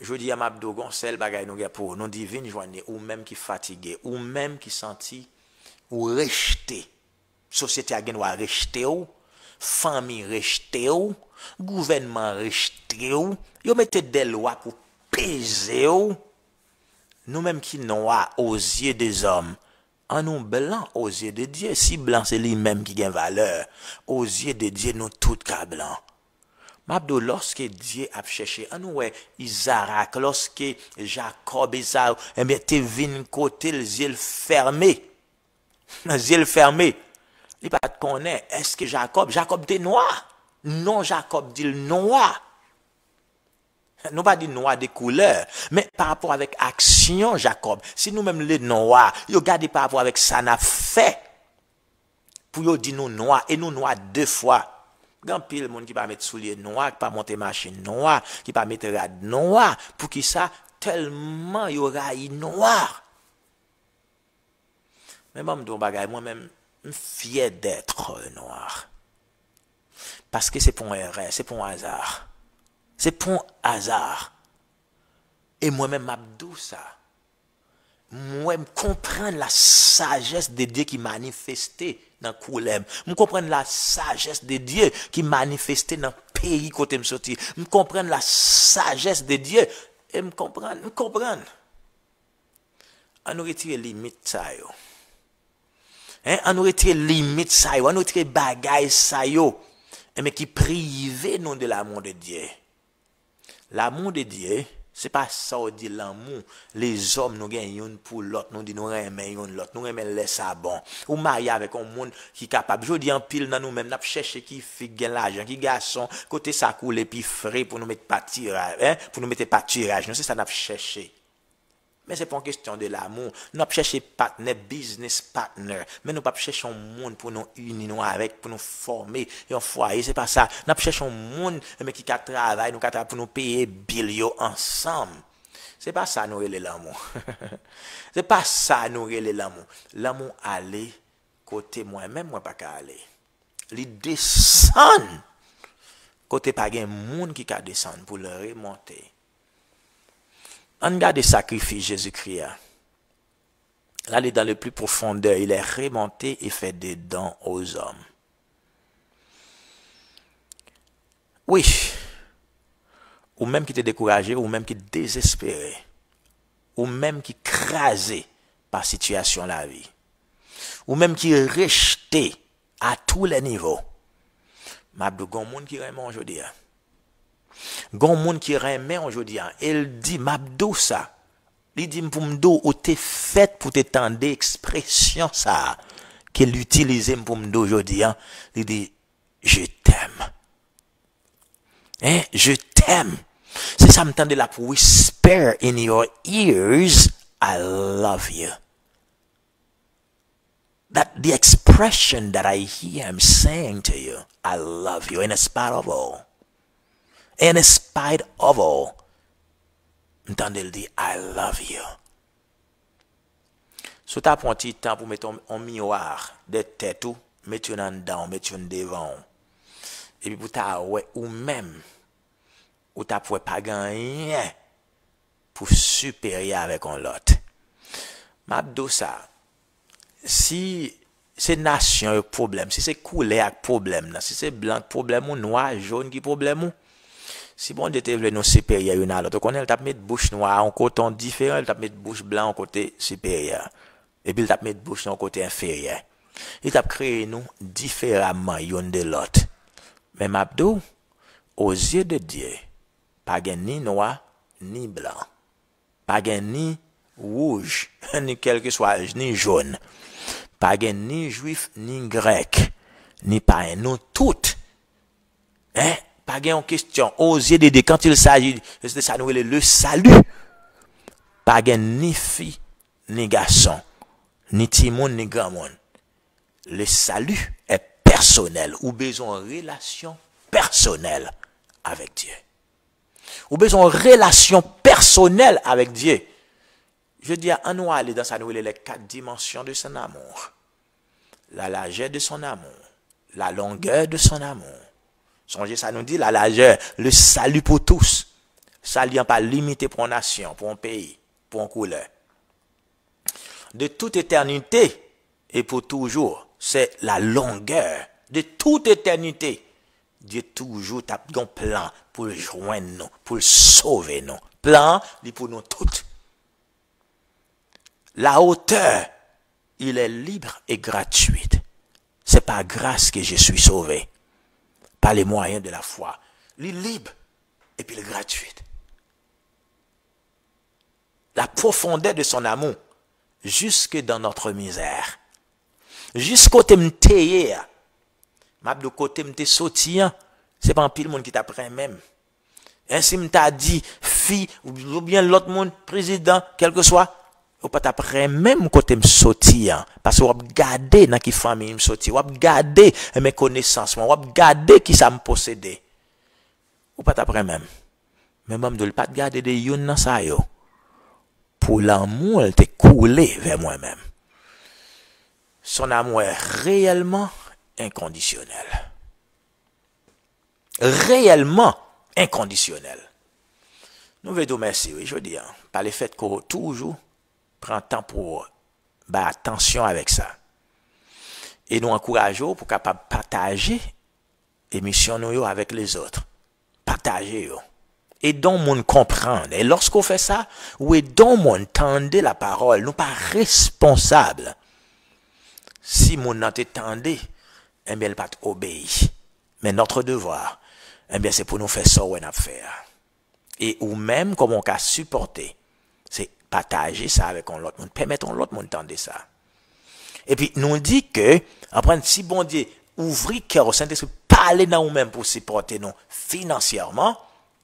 S3: Je dis à Mabdo Gonçel bagay nous pour nous divine journée ou même qui fatigué ou même qui senti ou rejeté. Société a gen wa rejeté ou, famille rejeté ou, gouvernement rejeté ou, yo mette des lois pour peser ou. Nous même qui noirs aux yeux des hommes, en nous blancs aux yeux de Dieu. Si blanc c'est lui-même qui gagne valeur, aux yeux de Dieu nous tout cas blanc. Mabdo, lorsque Dieu a cherché, en nous Isaac, lorsque Jacob, Isaac, eh bien, te vin côté les yeux fermés. Les yeux fermés. Il pas te connaît. Est-ce que Jacob était noir? Non, Jacob dit noir. Nous pas dit noir de couleur, mais par rapport avec action Jacob. Si nous-mêmes les noirs, yo gardez par rapport avec ça n'a fait. Pour yo dire nous noirs et nous noirs 2 fois. Grand pile monde qui pas mettre soulier noir, qui pas monter machine noire, qui pas mettre rad noir, pour qui ça tellement yo raï noir. Mais bon don bagay moi-même fier d'être noir. Parce que c'est pour un erreur, c'est pour un hasard. C'est pour un hasard. Et moi-même m'abdou ça. Moi me comprendre la sagesse de Dieu qui manifestait dans Koulem. Me comprendre la sagesse de Dieu qui manifestait dans pays côté me sorti. Me comprendre la sagesse de Dieu et me comprendre. On nous retire limite ça yo. Hein, on retire limite ça yo, on retire bagay ça yo. Mais qui prive nous de l'amour de Dieu. L'amour de Dieu, c'est pas ça on dit l'amour. Les hommes nous gagnent pour l'autre, nous dit nous aimons l'autre, nous aimons laisser ça bon. Ou marier avec un monde qui est capable. Je dis en pile dans nous-mêmes, n'a chercher qui fait gain l'argent, qui garçon côté ça coule et puis frais pour nous mettre pâturage, hein, pour nous mettre pâturage. Nous c'est ça n'a chercher. Mais c'est pas une question de l'amour. Nous pas chercher partenaire, business partner. Mais nous pas chercher un monde pour nous unir avec, pour nous former et un foyer. C'est pas ça. Nous pas chercher un monde mais qui travaille, nous travaille pour nous payer billes ensemble. C'est pas ça nous relève l'amour. C'est pas ça nous relève l'amour. L'amour aller côté moi-même, moi pas qu'à aller. Il descend côté pas un monde qui ka descendre pour le remonter. On regarde le sacrifice Jésus-Christ. Là, il est dans le plus profondeur. Il est remonté et fait des dons aux hommes. Oui. Ou même qui te découragé, ou même qui désespéré, ou même qui crasé par situation de la vie, ou même qui rejeté à tous les niveaux. Mabdou, gon moun qui remet aujourd'hui. Gon moun qui remet aujourd'hui. Il dit, Mabdou ça. Il dit, Mpumdo, ou t'es fait pour t'étendre expression ça. Qu'il utilise Mpumdo aujourd'hui. Il dit, je t'aime. Hein? Je t'aime. C'est ça, m'tendez la whisper in your ears, I love you. That the expression that I hear him saying to you, I love you, in spite of all. In spite of all. M'tendez le dit, I love you. Si tu as pris un petit temps pour mettre un miroir de tête, mettre un dedans, mettre un devant. Et puis pour ta ouais, ou même, ou ta pour pas gagner pour supérieur avec un lot. M'abdou ça. Si c'est nation problème, si c'est couleur problème, si c'est blanc problème ou noir, jaune qui problème, si bon Dieu te veut nous supérieur une à l'autre, on elle t'a mettre bouche noire en côté différent, elle t'a mettre bouche blanc en côté supérieur. Et puis il t'a mettre bouche en côté inférieur. Il t'a créé nous différemment une de l'autre. Mais m'abdou, aux yeux de Dieu, pas ni noir ni blanc, pas ni rouge, ni quel que soit, ni jaune, pas ni juif ni grec, ni païen, nous toutes, hein, pas en question, aux yeux de Dieu, quand il s'agit de ça, nous le salut, pas ni fille ni garçon, ni timon ni grand monde, le salut est personnel, ou besoin de relation personnelle avec Dieu. Ou besoin de relation personnelle avec Dieu. Je dis à nous aller dans sa nouvelle les 4 dimensions de son amour. La largeur de son amour. La longueur de son amour. Songez, ça nous dit la largeur, le salut pour tous. Salut pas limité pour une nation, pour un pays, pour une couleur. De toute éternité et pour toujours, c'est la longueur. De toute éternité. Dieu toujours a un plan pour le joindre nous, pour le sauver nous. Plan, il pour nous toutes. La hauteur, il est libre et gratuite. C'est par grâce que je suis sauvé. Par les moyens de la foi. Il est libre et puis il est gratuit. La profondeur de son amour, jusque dans notre misère. Jusqu'au temtéier. Mabdou côté m'te sorti, c'est pas un pile monde qui t'apprend même. Ainsi m'ta dit fille ou bien l'autre monde président quel que soit, ou pas t'apprend même côté m'sorti parce que ou regarder dans qui famille m'sorti, ou regarder mes connaissances, ou regarder qui ça me posséder. Ou pas t'apprend même. Mais même de pas garder de yon dans ça yo. Pour l'amour elle te coulé vers moi-même. Son amour est réellement inconditionnel. Réellement inconditionnel. Nous veillons merci, oui, je dis, par le fait qu'on toujours prend temps pour attention avec ça. Et nous encourageons pour capable partager l'émission nous avec les autres. Partager. Et donc, monde comprendre. Et lorsqu'on fait ça, oui, donc, monde tendez la parole. Nous pas responsables. si mon nan te tendé, eh bien, il pas obéi. Mais notre devoir, eh bien, c'est pour nous faire ça ou on a faire. Et ou même, comme on a supporter, c'est partager ça avec l'autre monde, permettre l'autre monde d'entendre ça. Et puis, nous dit que, après, si bon Dieu, ouvrir cœur au Saint-Esprit, parler dans nous-mêmes pour supporter nous financièrement,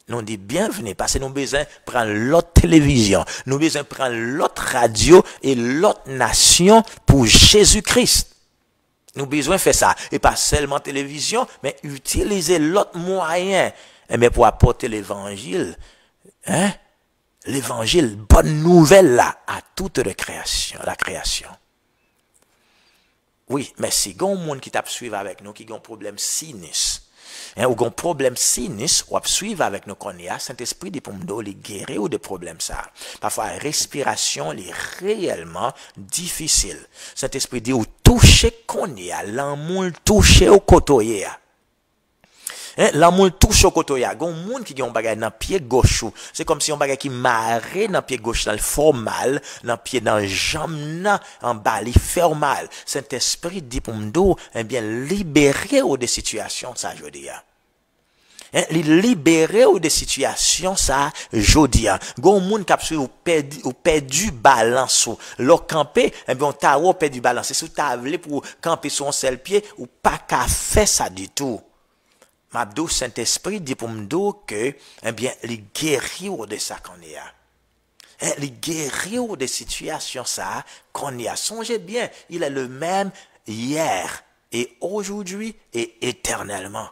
S3: nous dit bienvenue, parce que nous avons besoin de prendre l'autre télévision, nous avons besoin de prendre l'autre radio et l'autre nation pour Jésus-Christ. Nous avons besoin de faire ça. Et pas seulement télévision, mais utiliser l'autre moyen pour apporter l'évangile. Hein? L'évangile, bonne nouvelle là, à toute la création. Oui, mais si il y a un monde qui t'a suivi avec nous, qui a un problème sinus, ou un problème sinus, ou suivre avec nous qu'on y a, Saint-Esprit dit pour nous les guérir ou des problèmes ça. Parfois, la respiration est réellement difficile. Saint-Esprit dit ou toucher qu'on y a, l'amour toucher au côté. L'amour touche au côté. Il y a un monde qui a un bagage dans le pied gauche. C'est comme si un bagage qui marre dans le pied gauche, dans le fort mal, dans le pied, dans le jambe, en bas, il fait mal. Saint-Esprit dit pour nous, eh bien, libérer des situations, ça, je veux dire. Libérer des situations, ça, je dis. Gon moun k'ap suivi ou perdu balance ou l'on camper, eh bien, on t'a perdu balance. C'est sous ta vle pour camper sur un seul pied ou pas qu'à faire ça du tout. Mabdou Saint-Esprit dit pour m'dou que, eh bien, les guérir de ça qu'on y a. Les guérir des situations ça qu'on y a. Songez bien, il est le même hier et aujourd'hui et éternellement.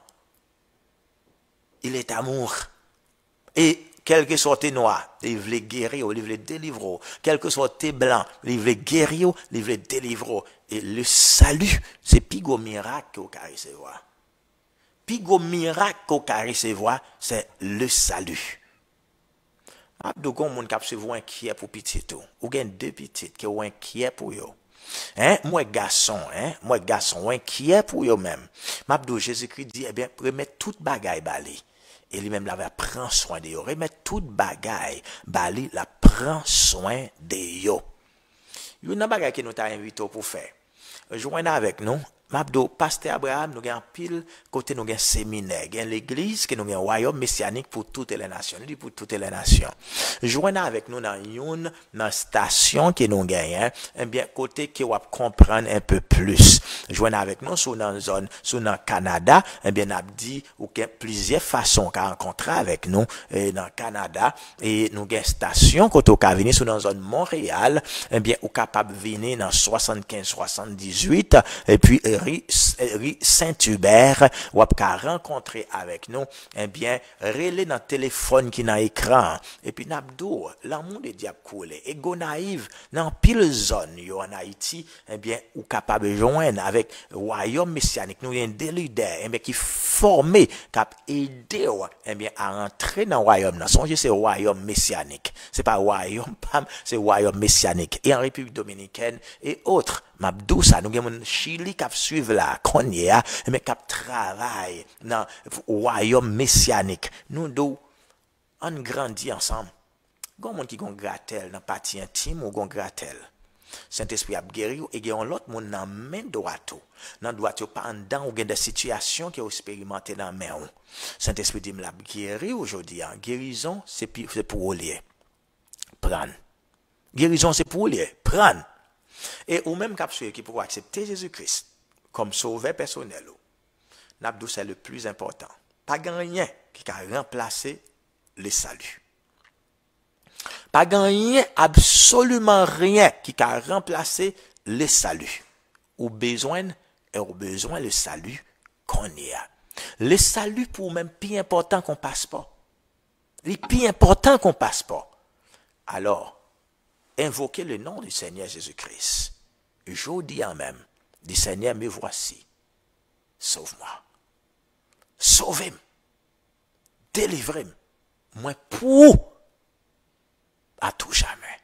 S3: Il est amour. Et quel que soit tes noirs, il veut guérir, il veut délivrer. Quel que soit tes blancs, il veut guérir, il veut délivrer. Et le salut, c'est pigo miracle qu'on a recevoir. Pigo miracle qu'on a recevoir, c'est le salut. Abdou gon moun k'ap se vous inquiet pour petit tout. Ou gen deux petites qui ou inquiet pour yo. Moi garçon, inquiet pour yo même. M'abdou Jésus-Christ dit eh bien remettre toute bagaille balé. Et lui-même la prend soin de yo. Remettre toute bagaille balé la prend soin de yo. Yo nan bagaille que nous t'a invité pour faire. Joignez avec nous. Mabdo, Pasteur Abraham, nous avons pile côté nous avons séminaire, nous avons l'église, nous avons un royaume messianique pour toutes les nations, pour toutes les nations. Joignez avec nous dans une station que nous avons, eh bien côté qui va comprendre un peu plus. Joignez avec nous sur dans zone, sur dans Canada, eh bien n'a dit ou qu'il y a plusieurs façons qu'à rencontrer avec nous dans Canada et nous avons une station côté au venir sur dans zone Montréal, eh bien ou capable venir dans 75 78 et puis Saint-Hubert, ou à rencontrer avec nous, eh bien, relais dans le téléphone qui n'a écran. Et puis, n'abdou, l'amour de diable coule. Et go naïve, dans pile zone, yo en Haïti, eh bien, ou capable de joindre avec royaume messianique. Nous, y a des leaders, eh bien, qui formé, cap aider, eh bien, à entrer dans le royaume. Songez, c'est royaume messianique. C'est pas royaume, pam, c'est royaume messianique. Et en République Dominicaine et autres. Mabdou, ça, nous avons Chili qui suivre la Konya, mais qui travaille dans le royaume messianique. Nous deux, on grandit ensemble. Gon moun qui gon gratel dans partie intime ou gon gratel. Saint-Esprit a guéri et gen l'autre moun nan main droite. Nan droite pas en dedans ou gen des situations qui ont expérimenté dans main. Saint-Esprit dit me l'a guéri aujourd'hui. Guérison c'est pour lier. Prendre. Guérison c'est pour lier. Prendre. Et ou même capsule qui pour accepter Jésus-Christ comme sauveur personnel. N'abdou c'est le plus important. Pas rien qui a remplacé le salut. Pas rien, absolument rien qui a remplacé le salut. Ou besoin le salut qu'on y a. Le salut pour même plus important qu'on passeport. Le plus important qu'on passeport. Alors, invoquez le nom du Seigneur Jésus-Christ. Je dis en même, du Seigneur, me voici. Sauve-moi. Sauvez-moi. Délivrez-moi. Moi pour à tout jamais.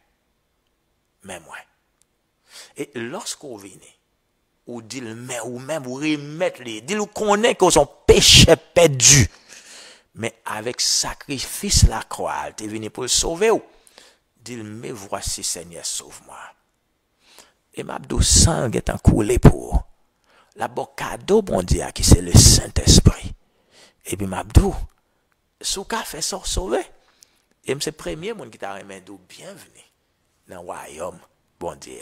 S3: Mais moi. Et lorsqu'on vient, ou dit mais ou même ou remettre les, dit ou connaît que son péché perdu. Mais avec sacrifice la croix, tu es venu pour le sauver. Dit me voici Seigneur, sauve-moi. Et m'abdou sang est en coulé pour. La bon cadeau, bon Dieu, qui c'est le Saint-Esprit. Et puis m'abdou, sous ka fait sort sauvé. Et c'est le premier monde qui t'a remis d'où bienvenue dans le royaume, bon Dieu.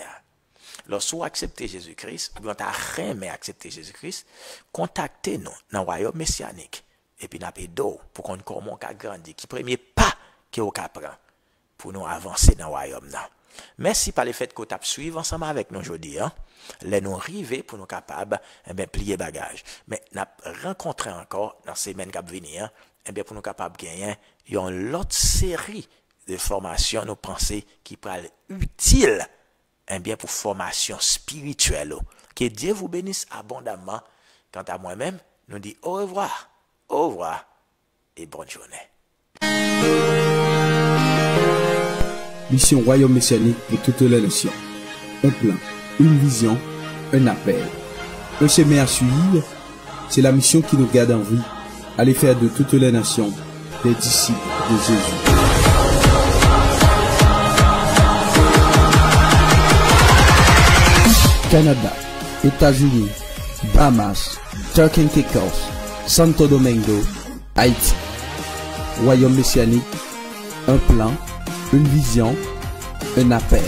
S3: Lorsque vous acceptez Jésus-Christ, vous avez remis accepter Jésus-Christ, contactez-nous dans le royaume messianique. Et puis nous avons d'eau pour qu'on comment qu'a grandi, qui premier pas que vous prend pour nous avancer dans le royaume. Merci par le fait que vous avez suivi ensemble avec nous aujourd'hui. Les nous arriver pour nous capables de plier bagage. Mais nous avons rencontré encore dans ces semaines qui viennent, pour nous capables de gagner une autre série de formations, nous pensons, qui pourraient être utiles pour formation spirituelle. Que Dieu vous bénisse abondamment. Quant à moi-même, nous dis au revoir et bonne journée.
S1: Mission Royaume Messianique pour toutes les nations. Un plan, une vision, un appel. Un chemin à suivre, c'est la mission qui nous garde en vie. Aller faire de toutes les nations des disciples de Jésus. Canada, États-Unis, Bahamas, Turks and Caicos, Santo Domingo, Haïti. Royaume Messianique, un plan, une vision, un appel.